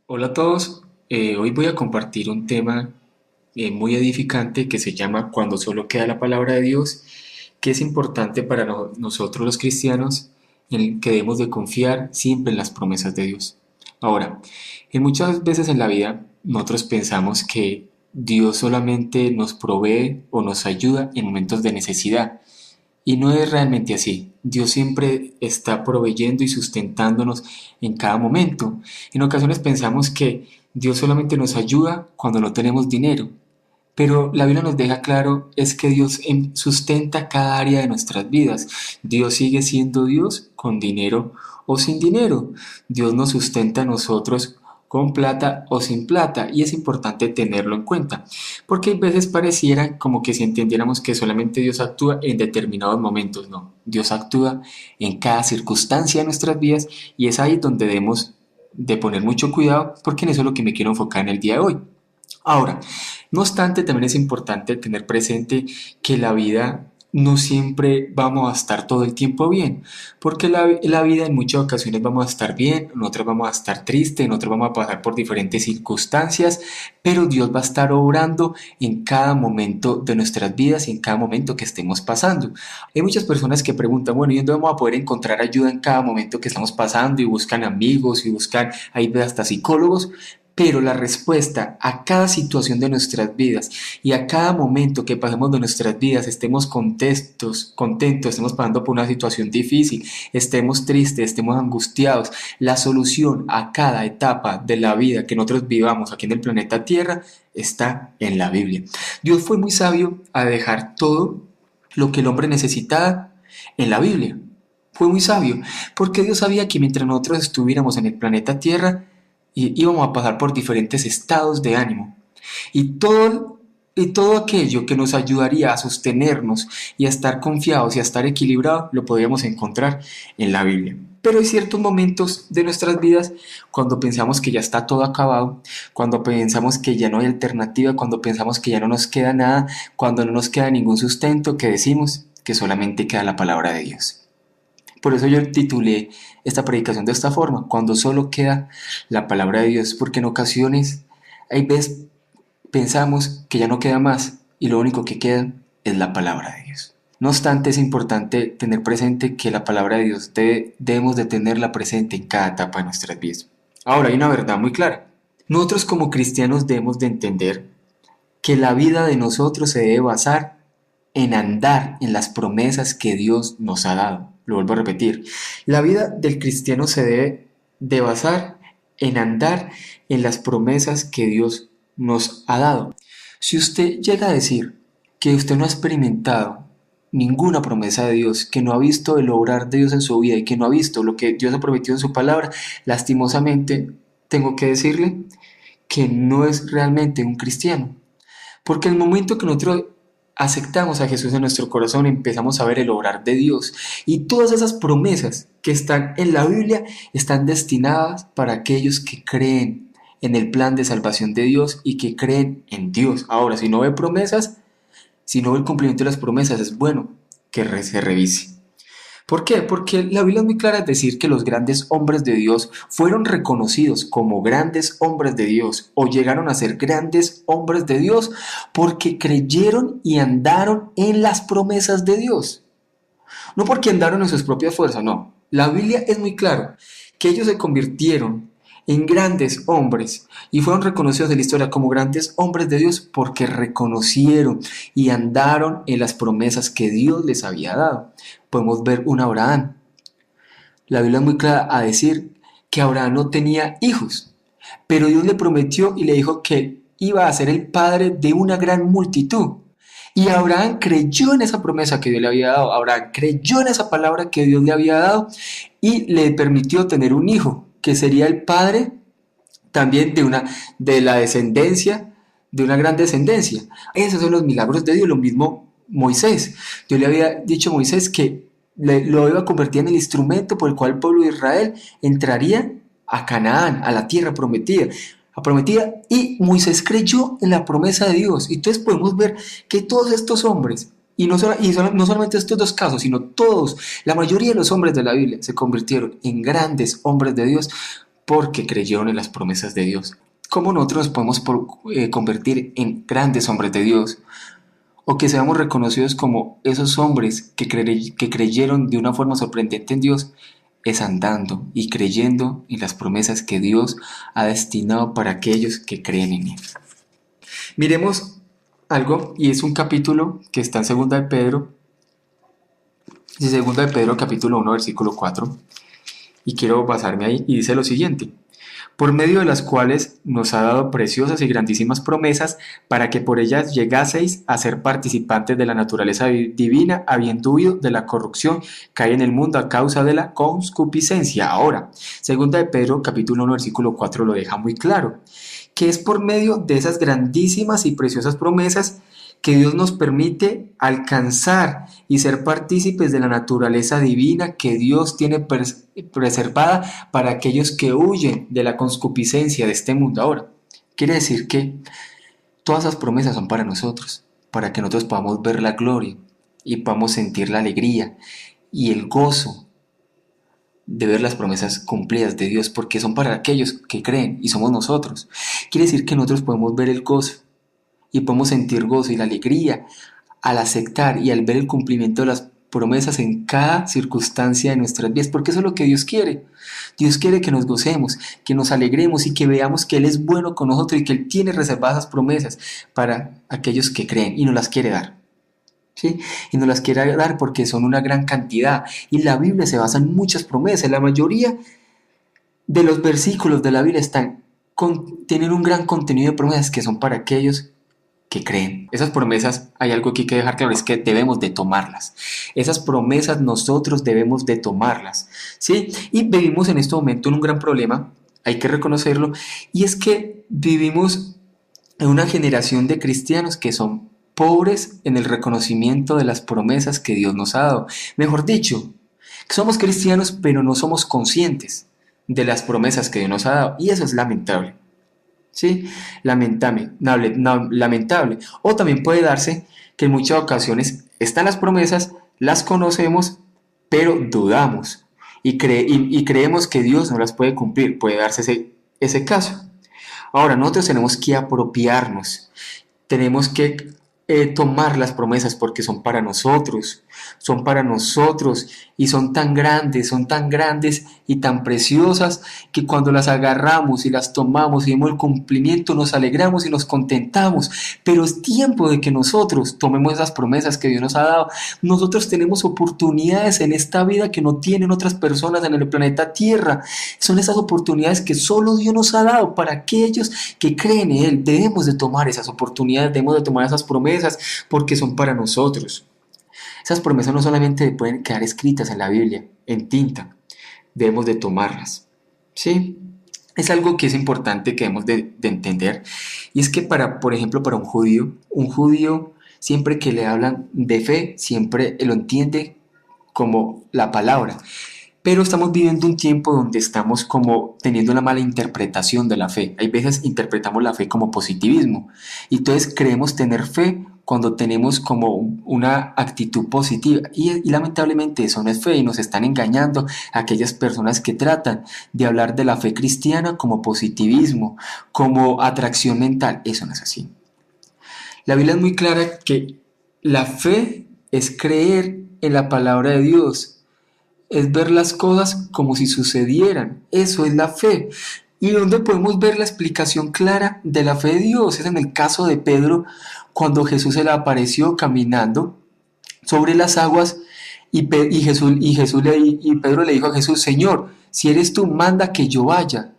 Hola a todos. Hoy voy a compartir un tema muy edificante que se llama Cuando solo queda la palabra de Dios, que es importante para nosotros los cristianos, en el que debemos de confiar siempre en las promesas de Dios. Ahora, en muchas veces en la vida nosotros pensamos que Dios solamente nos provee o nos ayuda en momentos de necesidad. Y no es realmente así. Dios siempre está proveyendo y sustentándonos en cada momento. En ocasiones pensamos que Dios solamente nos ayuda cuando no tenemos dinero, pero la Biblia nos deja claro es que Dios sustenta cada área de nuestras vidas. Dios sigue siendo Dios con dinero o sin dinero. Dios nos sustenta a nosotros con plata o sin plata, y es importante tenerlo en cuenta, porque a veces pareciera como que si entendiéramos que solamente Dios actúa en determinados momentos. No, Dios actúa en cada circunstancia de nuestras vidas, y es ahí donde debemos de poner mucho cuidado, porque en eso es lo que me quiero enfocar en el día de hoy. Ahora, no obstante, también es importante tener presente que la vida no siempre vamos a estar todo el tiempo bien, porque la vida en muchas ocasiones vamos a estar bien, en otras vamos a estar tristes, en otras vamos a pasar por diferentes circunstancias, pero Dios va a estar obrando en cada momento de nuestras vidas y en cada momento que estemos pasando. Hay muchas personas que preguntan, bueno, ¿y dónde vamos a poder encontrar ayuda en cada momento que estamos pasando? Y buscan amigos y buscan, hay hasta psicólogos, pero la respuesta a cada situación de nuestras vidas y a cada momento que pasemos de nuestras vidas, estemos contentos, estemos pasando por una situación difícil, estemos tristes, estemos angustiados, la solución a cada etapa de la vida que nosotros vivamos aquí en el planeta Tierra está en la Biblia. Dios fue muy sabio a dejar todo lo que el hombre necesitaba en la Biblia. Fue muy sabio, porque Dios sabía que mientras nosotros estuviéramos en el planeta Tierra, y íbamos a pasar por diferentes estados de ánimo. Y todo aquello que nos ayudaría a sostenernos y a estar confiados y a estar equilibrados, lo podríamos encontrar en la Biblia. Pero hay ciertos momentos de nuestras vidas cuando pensamos que ya está todo acabado, cuando pensamos que ya no hay alternativa, cuando pensamos que ya no nos queda nada, cuando no nos queda ningún sustento, que decimos que solamente queda la palabra de Dios. Por eso yo titulé esta predicación de esta forma, cuando solo queda la palabra de Dios, porque en ocasiones hay veces pensamos que ya no queda más y lo único que queda es la palabra de Dios. No obstante, es importante tener presente que la palabra de Dios debemos de tenerla presente en cada etapa de nuestras vidas. Ahora, hay una verdad muy clara. Nosotros como cristianos debemos de entender que la vida de nosotros se debe basar en andar en las promesas que Dios nos ha dado. Lo vuelvo a repetir. La vida del cristiano se debe de basar en andar en las promesas que Dios nos ha dado. Si usted llega a decir que usted no ha experimentado ninguna promesa de Dios, que no ha visto el obrar de Dios en su vida y que no ha visto lo que Dios ha prometido en su palabra, lastimosamente tengo que decirle que no es realmente un cristiano. Porque el momento que nosotros aceptamos a Jesús en nuestro corazón, empezamos a ver el obrar de Dios. Y todas esas promesas que están en la Biblia están destinadas para aquellos que creen en el plan de salvación de Dios y que creen en Dios. Ahora, si no ve promesas, si no ve el cumplimiento de las promesas, es bueno que se revise. ¿Por qué? Porque la Biblia es muy clara en decir que los grandes hombres de Dios fueron reconocidos como grandes hombres de Dios o llegaron a ser grandes hombres de Dios porque creyeron y andaron en las promesas de Dios. No porque andaron en sus propias fuerzas, no. La Biblia es muy clara que ellos se convirtieron en grandes hombres y fueron reconocidos en la historia como grandes hombres de Dios porque reconocieron y andaron en las promesas que Dios les había dado. Podemos ver un Abraham. La Biblia es muy clara a decir que Abraham no tenía hijos, pero Dios le prometió y le dijo que iba a ser el padre de una gran multitud. Y Abraham creyó en esa promesa que Dios le había dado. Abraham creyó en esa palabra que Dios le había dado y le permitió tener un hijo, que sería el padre también de la descendencia, de una gran descendencia. Esos son los milagros de Dios. Lo mismo Moisés. Dios le había dicho a Moisés que lo iba a convertir en el instrumento por el cual el pueblo de Israel entraría a Canaán, a la tierra prometida, y Moisés creyó en la promesa de Dios. Y entonces podemos ver que todos estos hombres, no solamente estos dos casos, sino todos, la mayoría de los hombres de la Biblia se convirtieron en grandes hombres de Dios porque creyeron en las promesas de Dios. ¿Cómo nosotros nos podemos convertir en grandes hombres de Dios? O que seamos reconocidos como esos hombres que creyeron de una forma sorprendente en Dios, es andando y creyendo en las promesas que Dios ha destinado para aquellos que creen en Él. Miremos algo, y es un capítulo que está en Segunda de Pedro, capítulo 1, versículo 4, y quiero basarme ahí, y dice lo siguiente: por medio de las cuales nos ha dado preciosas y grandísimas promesas, para que por ellas llegaseis a ser participantes de la naturaleza divina, habiendo huido de la corrupción que hay en el mundo a causa de la concupiscencia. Ahora, segunda de Pedro, capítulo 1, versículo 4, lo deja muy claro, que es por medio de esas grandísimas y preciosas promesas que Dios nos permite alcanzar y ser partícipes de la naturaleza divina que Dios tiene preservada para aquellos que huyen de la concupiscencia de este mundo. Ahora, quiere decir que todas esas promesas son para nosotros, para que nosotros podamos ver la gloria y podamos sentir la alegría y el gozo de ver las promesas cumplidas de Dios, porque son para aquellos que creen y somos nosotros. Quiere decir que nosotros podemos ver el gozo y podemos sentir gozo y la alegría al aceptar y al ver el cumplimiento de las promesas en cada circunstancia de nuestras vidas, porque eso es lo que Dios quiere. Dios quiere que nos gocemos, que nos alegremos y que veamos que Él es bueno con nosotros y que Él tiene reservadas esas promesas para aquellos que creen y nos las quiere dar. ¿Sí? Y nos las quiere dar porque son una gran cantidad, y la Biblia se basa en muchas promesas. La mayoría de los versículos de la Biblia tienen un gran contenido de promesas que son para aquellos que creen. Esas promesas, hay algo que hay que dejar claro, es que debemos de tomarlas. Esas promesas nosotros debemos de tomarlas, ¿sí? Y vivimos en este momento en un gran problema, hay que reconocerlo, y es que vivimos en una generación de cristianos que son pobres en el reconocimiento de las promesas que Dios nos ha dado. Mejor dicho, que somos cristianos pero no somos conscientes de las promesas que Dios nos ha dado, y eso es lamentable. ¿Sí? Lamentable. O también puede darse que en muchas ocasiones están las promesas, las conocemos, pero dudamos y creemos que Dios no las puede cumplir. Puede darse ese caso. Ahora, nosotros tenemos que apropiarnos, tenemos que tomar las promesas porque son para nosotros y son tan grandes y tan preciosas que cuando las agarramos y las tomamos y vemos el cumplimiento nos alegramos y nos contentamos. Pero es tiempo de que nosotros tomemos esas promesas que Dios nos ha dado. Nosotros tenemos oportunidades en esta vida que no tienen otras personas en el planeta Tierra. Son esas oportunidades que solo Dios nos ha dado para aquellos que creen en Él. Debemos de tomar esas oportunidades, debemos de tomar esas promesas porque son para nosotros. Esas promesas no solamente pueden quedar escritas en la Biblia, en tinta, debemos de tomarlas, ¿sí? Es algo que es importante que debemos de entender, y es que por ejemplo, para un judío siempre que le hablan de fe, siempre lo entiende como la palabra. Pero estamos viviendo un tiempo donde estamos como teniendo una mala interpretación de la fe. Hay veces interpretamos la fe como positivismo. Y entonces creemos tener fe cuando tenemos como una actitud positiva. Y lamentablemente eso no es fe y nos están engañando a aquellas personas que tratan de hablar de la fe cristiana como positivismo, como atracción mental. Eso no es así. La Biblia es muy clara que la fe es creer en la palabra de Dios. Es ver las cosas como si sucedieran. Eso es la fe. ¿Y dónde podemos ver la explicación clara de la fe de Dios? Es en el caso de Pedro, cuando Jesús se le apareció caminando sobre las aguas y Pedro le dijo a Jesús: Señor, si eres tú, manda que yo vaya.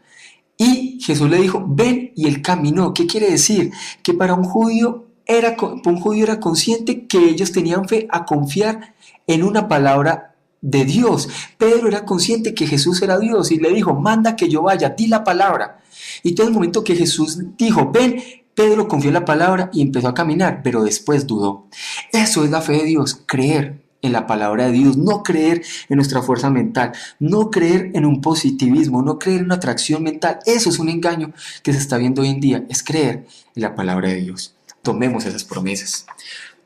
Y Jesús le dijo: ven, y él caminó. ¿Qué quiere decir? Que para un judío era consciente que ellos tenían fe a confiar en una palabra de Dios. Pedro era consciente que Jesús era Dios y le dijo: manda que yo vaya, di la palabra. Y todo el momento que Jesús dijo: ven, Pedro confió en la palabra y empezó a caminar, pero después dudó. Eso es la fe de Dios, creer en la palabra de Dios, no creer en nuestra fuerza mental, no creer en un positivismo, no creer en una atracción mental. Eso es un engaño que se está viendo hoy en día, es creer en la palabra de Dios. Tomemos esas promesas.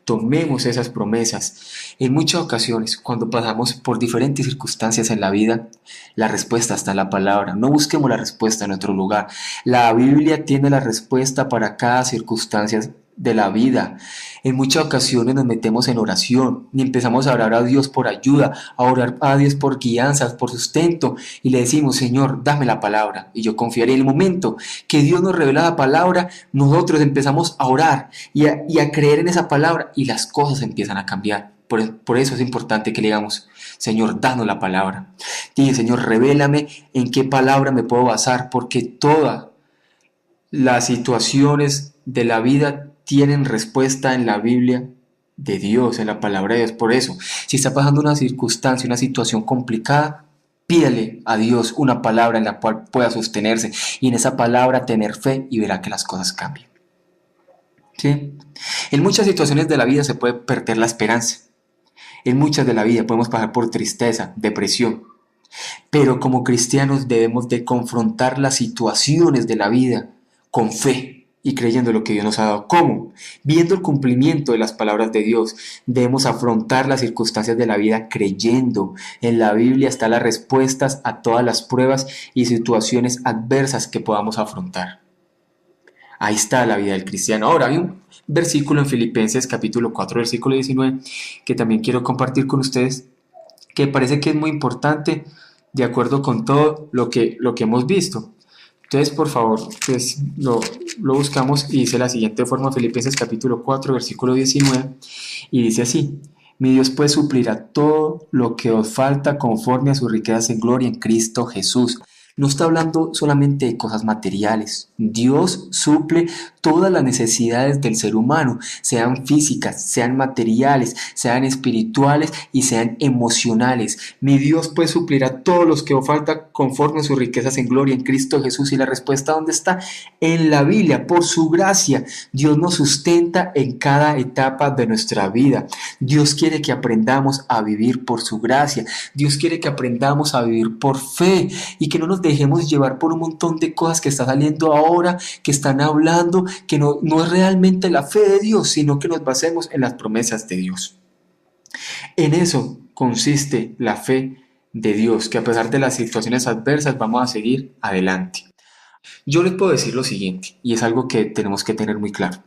Tomemos esas promesas. En muchas ocasiones, cuando pasamos por diferentes circunstancias en la vida, la respuesta está en la palabra. No busquemos la respuesta en otro lugar. La Biblia tiene la respuesta para cada circunstancia de la vida. En muchas ocasiones nos metemos en oración y empezamos a orar a Dios por ayuda, a orar a Dios por guianzas, por sustento, y le decimos: Señor, dame la palabra y yo confiaré. En el momento que Dios nos revela la palabra, nosotros empezamos a orar y a creer en esa palabra, y las cosas empiezan a cambiar. Por eso es importante que le digamos: Señor, danos la palabra. Dile: Señor, revélame en qué palabra me puedo basar, porque todas las situaciones de la vida tienen respuesta en la Biblia de Dios, en la palabra de Dios. Por eso, si está pasando una circunstancia, una situación complicada, pídale a Dios una palabra en la cual pueda sostenerse, y en esa palabra tener fe, y verá que las cosas cambian. ¿Sí? En muchas situaciones de la vida se puede perder la esperanza. En muchas de la vida podemos pasar por tristeza, depresión. Pero como cristianos debemos de confrontar las situaciones de la vida con fe y creyendo lo que Dios nos ha dado. ¿Cómo? Viendo el cumplimiento de las palabras de Dios. Debemos afrontar las circunstancias de la vida creyendo. En la Biblia están las respuestas a todas las pruebas y situaciones adversas que podamos afrontar. Ahí está la vida del cristiano. Ahora hay un versículo en Filipenses capítulo 4, versículo 19, que también quiero compartir con ustedes, que parece que es muy importante de acuerdo con todo lo que hemos visto. Entonces, por favor, pues lo buscamos, y dice de la siguiente forma: Filipenses capítulo 4, versículo 19, y dice así: Mi Dios pues suplirá todo lo que os falta conforme a sus riquezas en gloria en Cristo Jesús. No está hablando solamente de cosas materiales. Dios suple todas las necesidades del ser humano, sean físicas, sean materiales, sean espirituales y sean emocionales. Mi Dios pues suplirá todos los que os falta conforme a sus riquezas en gloria en Cristo Jesús. Y la respuesta, ¿dónde está? En la Biblia. Por su gracia, Dios nos sustenta en cada etapa de nuestra vida. Dios quiere que aprendamos a vivir por su gracia. Dios quiere que aprendamos a vivir por fe, y que no nos dejemos llevar por un montón de cosas que está saliendo ahora, que están hablando, que no es realmente la fe de Dios, sino que nos basemos en las promesas de Dios. En eso consiste la fe de Dios, que a pesar de las situaciones adversas vamos a seguir adelante. Yo les puedo decir lo siguiente, y es algo que tenemos que tener muy claro.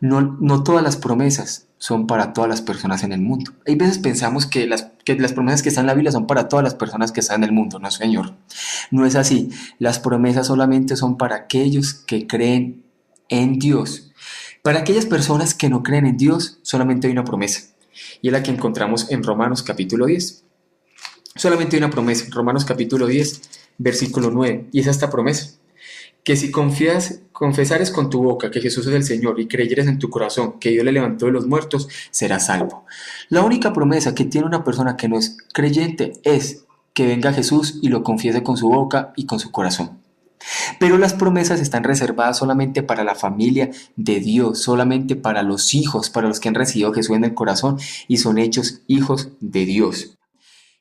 No todas las promesas son para todas las personas en el mundo. Hay veces pensamos que las promesas que están en la Biblia son para todas las personas que están en el mundo. No, señor. No es así. Las promesas solamente son para aquellos que creen en Dios. Para aquellas personas que no creen en Dios, solamente hay una promesa. Y es la que encontramos en Romanos capítulo 10. Solamente hay una promesa. Romanos capítulo 10, versículo 9. Y es esta promesa: que si confesares con tu boca que Jesús es el Señor y creyeres en tu corazón que Dios le levantó de los muertos, serás salvo. La única promesa que tiene una persona que no es creyente es que venga Jesús y lo confiese con su boca y con su corazón. Pero las promesas están reservadas solamente para la familia de Dios, solamente para los hijos, para los que han recibido a Jesús en el corazón y son hechos hijos de Dios.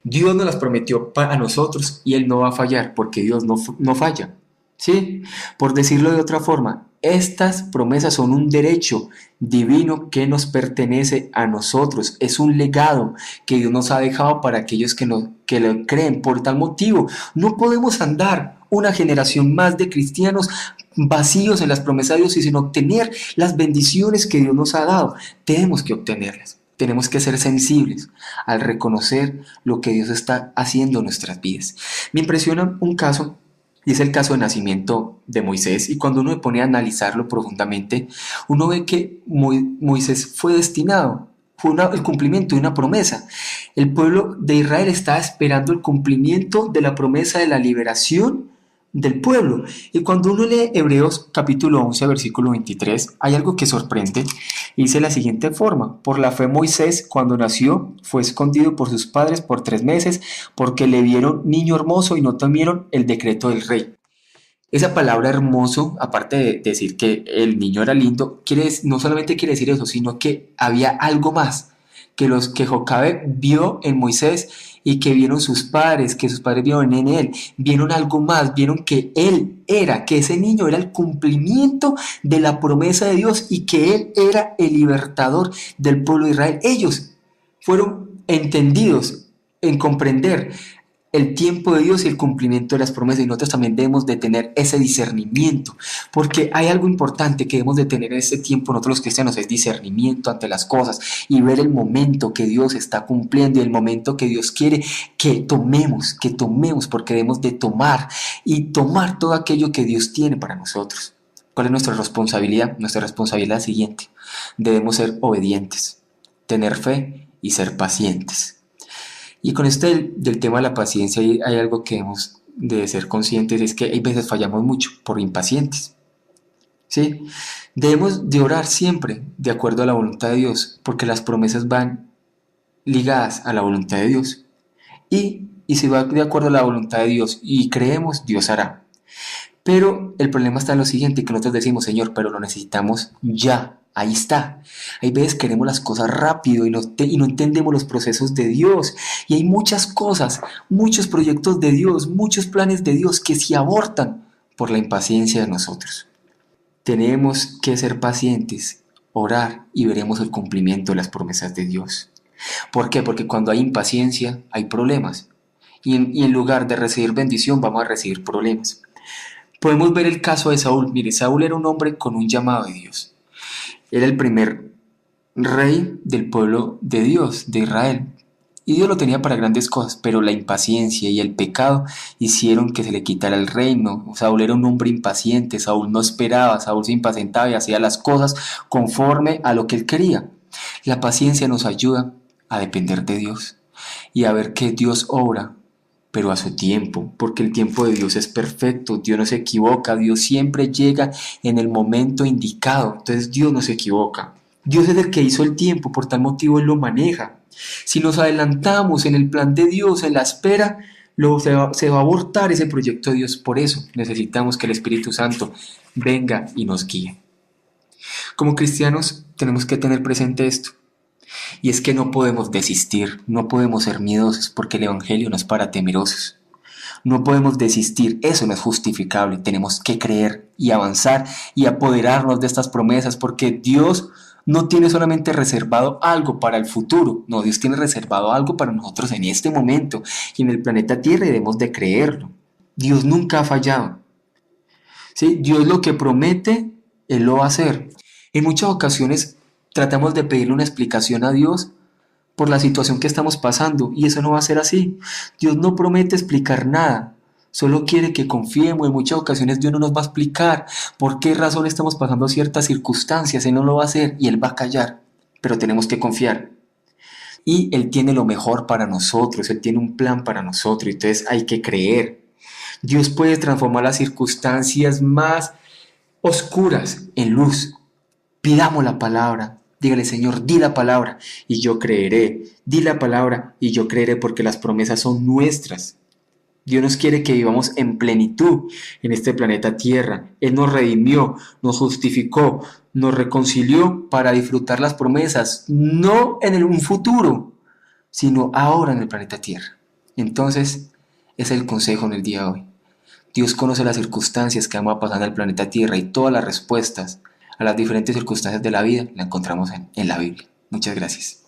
Dios nos las prometió a nosotros, y Él no va a fallar, porque Dios no falla. ¿Sí? Por decirlo de otra forma, estas promesas son un derecho divino que nos pertenece a nosotros. Es un legado que Dios nos ha dejado para aquellos que lo creen. Por tal motivo, no podemos andar una generación más de cristianos vacíos en las promesas de Dios y sin obtener las bendiciones que Dios nos ha dado. Tenemos que obtenerlas. Tenemos que ser sensibles al reconocer lo que Dios está haciendo en nuestras vidas. Me impresiona un caso, y es el caso de nacimiento de Moisés, y cuando uno se pone a analizarlo profundamente, uno ve que Moisés fue destinado, fue el cumplimiento de una promesa. El pueblo de Israel estaba esperando el cumplimiento de la promesa de la liberación del pueblo. Y cuando uno lee Hebreos capítulo 11, versículo 23, hay algo que sorprende. Dice de la siguiente forma: por la fe Moisés, cuando nació, fue escondido por sus padres por 3 meses, porque le vieron niño hermoso y no temieron el decreto del rey. Esa palabra hermoso, aparte de decir que el niño era lindo, no solamente quiere decir eso, sino que había algo más que Jocabe vio en Moisés y que vieron sus padres, que sus padres vieron en él, vieron algo más, vieron que él era, que ese niño era el cumplimiento de la promesa de Dios y que él era el libertador del pueblo de Israel. Ellos fueron entendidos en comprender el tiempo de Dios y el cumplimiento de las promesas, y nosotros también debemos de tener ese discernimiento, porque hay algo importante que debemos de tener en este tiempo nosotros los cristianos, es discernimiento ante las cosas y ver el momento que Dios está cumpliendo y el momento que Dios quiere que tomemos, porque debemos de tomar y tomar todo aquello que Dios tiene para nosotros. ¿Cuál es nuestra responsabilidad? Nuestra responsabilidad es la siguiente: debemos ser obedientes, tener fe y ser pacientes. Y con este del tema de la paciencia hay algo que debemos de ser conscientes, es que hay veces fallamos mucho por impacientes, ¿sí? Debemos de orar siempre de acuerdo a la voluntad de Dios, porque las promesas van ligadas a la voluntad de Dios. Y si va de acuerdo a la voluntad de Dios y creemos, Dios hará. Pero el problema está en lo siguiente, que nosotros decimos: Señor, pero lo necesitamos ya. Ahí está. Hay veces queremos las cosas rápido y no entendemos los procesos de Dios. Y hay muchas cosas, muchos proyectos de Dios, muchos planes de Dios que se abortan por la impaciencia de nosotros. Tenemos que ser pacientes, orar y veremos el cumplimiento de las promesas de Dios. ¿Por qué? Porque cuando hay impaciencia hay problemas. Y en lugar de recibir bendición vamos a recibir problemas. Podemos ver el caso de Saúl. Mire, Saúl era un hombre con un llamado de Dios. Era el primer rey del pueblo de Dios, de Israel. Y Dios lo tenía para grandes cosas, pero la impaciencia y el pecado hicieron que se le quitara el reino. Saúl era un hombre impaciente, Saúl no esperaba, Saúl se impacientaba y hacía las cosas conforme a lo que él quería. La paciencia nos ayuda a depender de Dios y a ver que Dios obra, pero a su tiempo, porque el tiempo de Dios es perfecto, Dios no se equivoca, Dios siempre llega en el momento indicado, entonces Dios no se equivoca. Dios es el que hizo el tiempo, por tal motivo Él lo maneja. Si nos adelantamos en el plan de Dios, en la espera, se va a abortar ese proyecto de Dios. Por eso necesitamos que el Espíritu Santo venga y nos guíe. Como cristianos tenemos que tener presente esto. Y es que no podemos desistir, no podemos ser miedosos, porque el Evangelio no es para temerosos. No podemos desistir, eso no es justificable. Tenemos que creer y avanzar y apoderarnos de estas promesas, porque Dios no tiene solamente reservado algo para el futuro, no, Dios tiene reservado algo para nosotros en este momento y en el planeta Tierra, y debemos de creerlo. Dios nunca ha fallado. ¿Sí? Dios lo que promete, Él lo va a hacer. En muchas ocasiones tratamos de pedirle una explicación a Dios por la situación que estamos pasando, y eso no va a ser así. Dios no promete explicar nada, solo quiere que confiemos. En muchas ocasiones Dios no nos va a explicar por qué razón estamos pasando ciertas circunstancias, Él no lo va a hacer y Él va a callar, pero tenemos que confiar. Y Él tiene lo mejor para nosotros, Él tiene un plan para nosotros, entonces hay que creer. Dios puede transformar las circunstancias más oscuras en luz. Pidamos la palabra. Dígale: Señor, di la palabra y yo creeré. Di la palabra y yo creeré, porque las promesas son nuestras. Dios nos quiere que vivamos en plenitud en este planeta Tierra. Él nos redimió, nos justificó, nos reconcilió para disfrutar las promesas, no en un futuro, sino ahora en el planeta Tierra. Entonces, ese es el consejo en el día de hoy. Dios conoce las circunstancias que vamos a pasar en el planeta Tierra, y todas las respuestas a las diferentes circunstancias de la vida la encontramos en la Biblia. Muchas gracias.